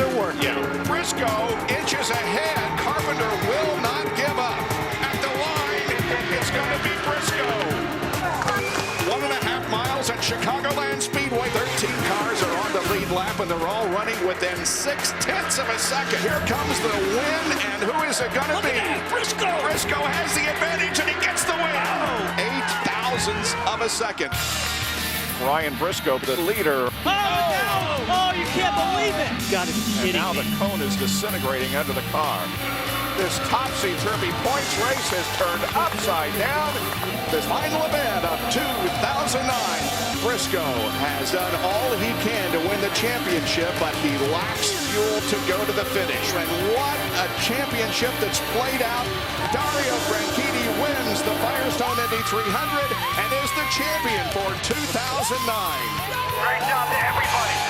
are working. Yeah, Briscoe inches ahead. Carpenter will not give up. At the line, it's going to be Briscoe. 1.5 miles at Chicagoland Speedway. 13 cars are on the lead lap, and they're all running within 0.6 of a second. Here comes the win, and who is it going to be? Briscoe! Briscoe has the advantage, and he gets the win. 0.008 of a second. Ryan Briscoe, the leader. Oh, no! Oh, you can't believe it! Got to be And kidding now me. the cone is disintegrating under the car. This topsy-turvy points race has turned upside down. This final event of 2009. Briscoe has done all he can to win the championship, but he lacks fuel to go to the finish. And what a championship that's played out. Dario Franchitti wins the Firestone Indy 300 and is the champion for 2009. Great job to everybody.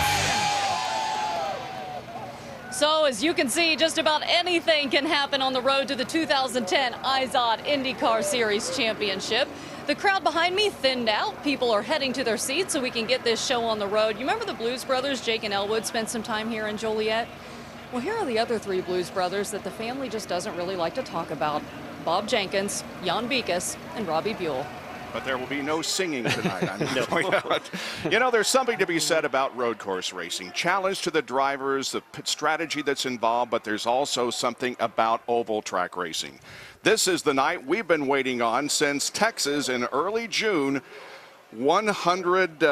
So as you can see, just about anything can happen on the road to the 2010 IZOD IndyCar Series Championship. The crowd behind me thinned out. People are heading to their seats so we can get this show on the road. You remember the Blues Brothers, Jake and Elwood, spent some time here in Joliet? Well, here are the other three Blues Brothers that the family just doesn't really like to talk about. Bob Jenkins, Jan Beekes, and Robbie Buell. But there will be no singing tonight, I'm going to point out. You know, there's something to be said about road course racing. Challenge to the drivers, the strategy that's involved, but there's also something about oval track racing. This is the night we've been waiting on since Texas in early June, 200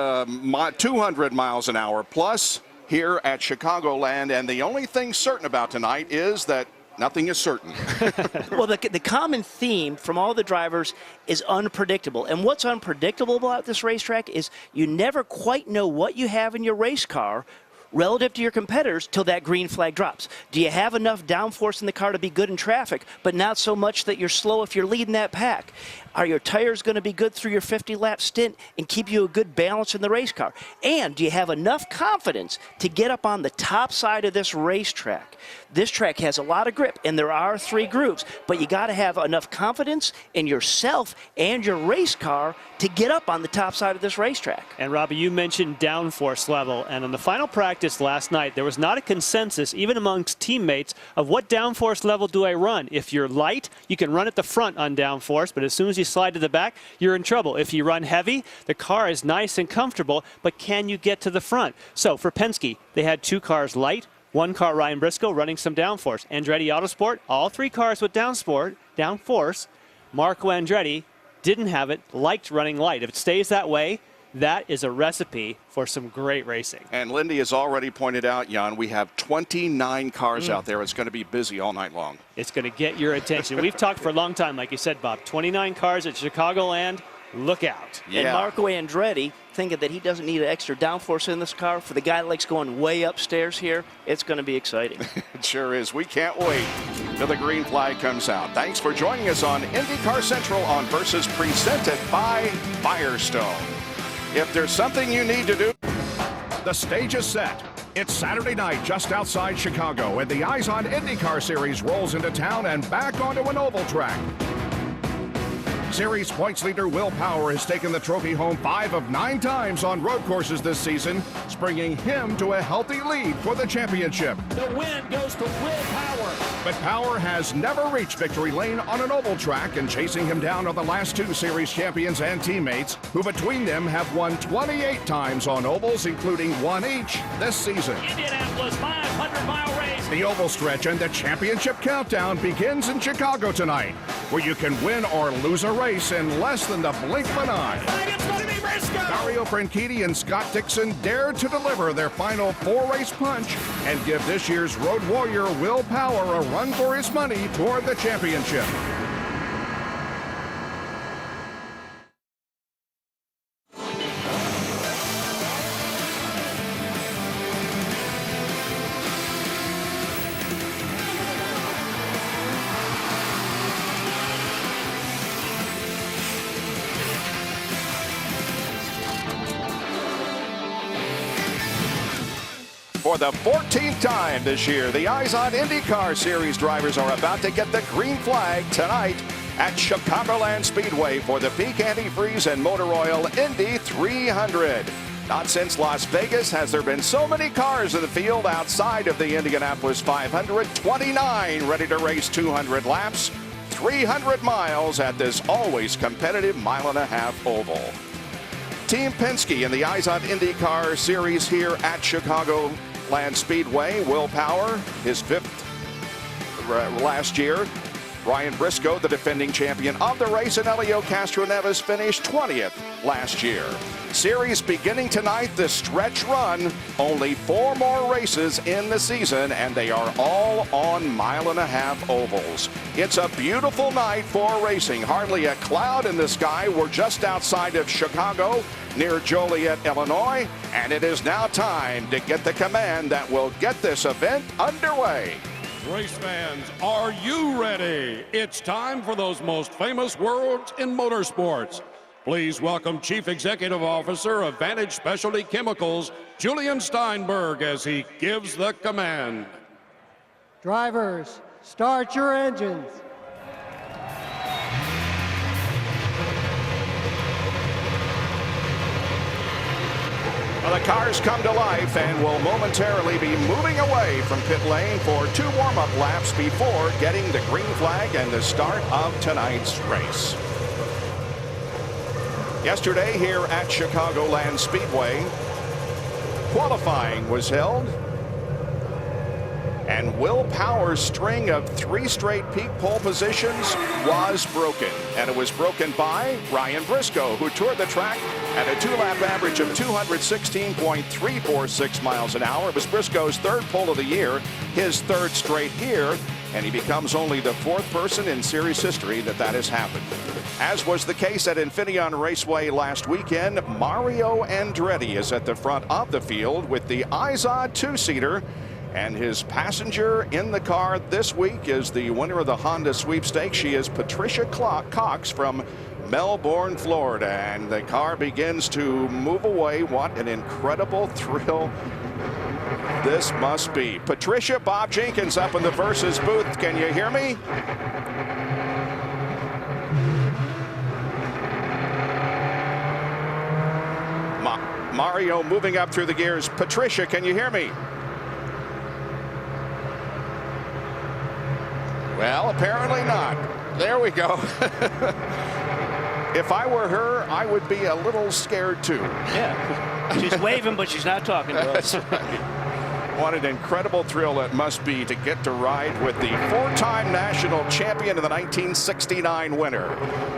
miles an hour plus here at Chicagoland. And the only thing certain about tonight is that nothing is certain. Well, the common theme from all the drivers is unpredictable. And what's unpredictable about this racetrack is you never quite know what you have in your race car relative to your competitors till that green flag drops. Do you have enough downforce in the car to be good in traffic, but not so much that you're slow if you're leading that pack? Are your tires going to be good through your 50-lap stint and keep you a good balance in the race car? And do you have enough confidence to get up on the top side of this racetrack? This track has a lot of grip, and there are 3 grooves, but you got to have enough confidence in yourself and your race car to get up on the top side of this racetrack. And Robbie, you mentioned downforce level, and on the final practice last night, there was not a consensus, even amongst teammates, of what downforce level do I run. If you're light, you can run at the front on downforce, but as soon as you slide to the back, you're in trouble. If you run heavy, the car is nice and comfortable, but can you get to the front? So for Penske, they had 2 cars light, 1 car, Ryan Briscoe, running some downforce. Andretti Autosport, all 3 cars with downforce. Marco Andretti didn't have it, liked running light. If it stays that way, that is a recipe for some great racing. And Lindy has already pointed out, Jan, we have 29 cars out there. It's going to be busy all night long. It's going to get your attention. We've talked for a long time, like you said, Bob. 29 cars at Chicagoland. Look out. Yeah. And Marco Andretti, thinking that he doesn't need an extra downforce in this car, for the guy that likes going way upstairs here, it's going to be exciting. It sure is. We can't wait till the green flag comes out. Thanks for joining us on IndyCar Central on Versus, presented by Firestone. If there's something you need to do, the stage is set. It's Saturday night just outside Chicago, and the IZOD IndyCar Series rolls into town and back onto an oval track. Series points leader Will Power has taken the trophy home 5 of 9 times on road courses this season, bringing him to a healthy lead for the championship. The win goes to Will Power. But Power has never reached victory lane on an oval track, and chasing him down are the last 2 series champions and teammates, who between them have won 28 times on ovals, including 1 each this season. Indianapolis 500-mile race. The oval stretch and the championship countdown begins in Chicago tonight, where you can win or lose a race in less than the blink of an eye. It's going to be Briscoe. Dario Franchitti and Scott Dixon dare to deliver their final 4-race punch and give this year's road warrior Will Power a run for his money toward the championship. For the 14th time this year, the IZOD IndyCar Series drivers are about to get the green flag tonight at Chicagoland Speedway for the Peak Antifreeze and Motor Oil Indy 300. Not since Las Vegas has there been so many cars in the field outside of the Indianapolis 500. 29 ready to race 200 laps, 300 miles at this always competitive mile-and-a-half oval. Team Penske in the IZOD IndyCar Series here at Chicagoland Speedway. Will Power, his 5th last year. Ryan Briscoe, the defending champion of the race, and Helio Castroneves finished 20th last year. Series beginning tonight, the stretch run. Only 4 more races in the season, and they are all on mile-and-a-half ovals. It's a beautiful night for racing. Hardly a cloud in the sky. We're just outside of Chicago, near Joliet, Illinois, and it is now time to get the command that will get this event underway. Race fans, are you ready? It's time for those most famous words in motorsports. Please welcome Chief Executive Officer of Vantage Specialty Chemicals, Julian Steinberg, as he gives the command. Drivers, start your engines. Well, the cars come to life and will momentarily be moving away from pit lane for 2 warm-up laps before getting the green flag and the start of tonight's race. Yesterday here at Chicagoland Speedway, qualifying was held, and Will Power's string of 3 straight peak pole positions was broken. And it was broken by Ryan Briscoe, who toured the track at a 2-lap average of 216.346 miles an hour. It was Briscoe's 3rd pole of the year, his 3rd straight year, and he becomes only the 4th person in series history that has happened. As was the case at Infineon Raceway last weekend, Mario Andretti is at the front of the field with the IZOD 2-seater. And his passenger in the car this week is the winner of the Honda sweepstakes. She is Patricia Cox from Melbourne, Florida. And the car begins to move away. What an incredible thrill this must be. Patricia, Bob Jenkins up in the Versus booth. Can you hear me? Mario moving up through the gears. Patricia, can you hear me? Well, apparently not. There we go. If I were her, I would be a little scared too. Yeah, she's waving, but she's not talking to us. What an incredible thrill it must be to get to ride with the 4-time national champion and the 1969 winner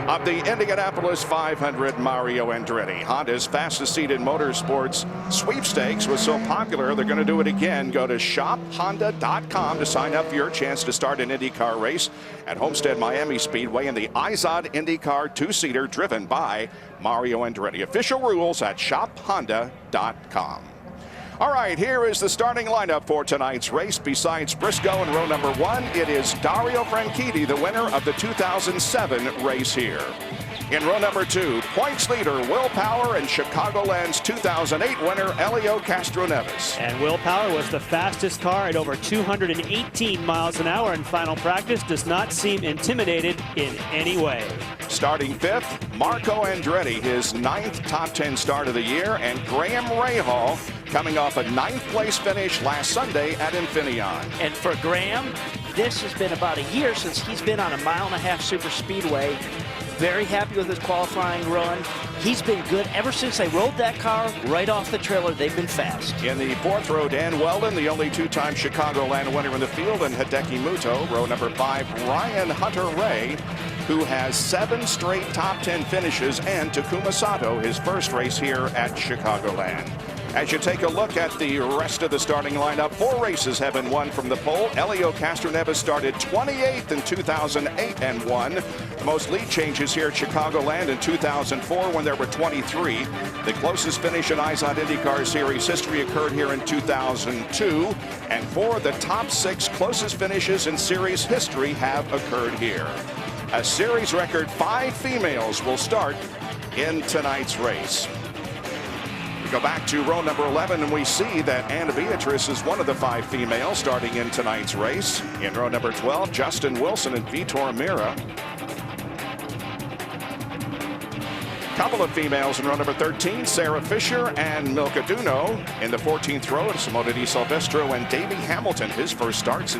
of the Indianapolis 500, Mario Andretti. Honda's fastest seat in motorsports sweepstakes was so popular, they're going to do it again. Go to shophonda.com to sign up for your chance to start an IndyCar race at Homestead Miami Speedway in the IZOD IndyCar 2-seater driven by Mario Andretti. Official rules at shophonda.com. All right, here is the starting lineup for tonight's race. Besides Briscoe in row number 1, it is Dario Franchitti, the winner of the 2007 race here. In row number 2, points leader Will Power and Chicagoland's 2008 winner Helio Castroneves. And Will Power was the fastest car at over 218 miles an hour in final practice. Does not seem intimidated in any way. Starting 5th, Marco Andretti, his 9th top 10 start of the year, and Graham Rahal coming off a 9th place finish last Sunday at Infineon. And for Graham, this has been about a year since he's been on a 1.5-mile super speedway. Very happy with his qualifying run. He's been good ever since they rolled that car right off the trailer. They've been fast. In the 4th row, Dan Weldon, the only 2-time Chicagoland winner in the field, and Hideki Muto. Row number 5, Ryan Hunter-Reay, who has 7 straight top 10 finishes, and Takuma Sato, his first race here at Chicagoland. As you take a look at the rest of the starting lineup, 4 races have been won from the pole. Helio Castroneves started 28th in 2008 and won. The most lead changes here at Chicagoland in 2004 when there were 23. The closest finish in IZOD IndyCar Series history occurred here in 2002. And 4 of the top 6 closest finishes in series history have occurred here. A series record 5 females will start in tonight's race. Go back to row number 11 and we see that Anna Beatrice is one of the 5 females starting in tonight's race. In row number 12, Justin Wilson and Vitor Mira. couple of females in row number 13, Sarah Fisher and Milka Duno. In the 14th row, Simona Di Silvestro and Davey Hamilton, his first start since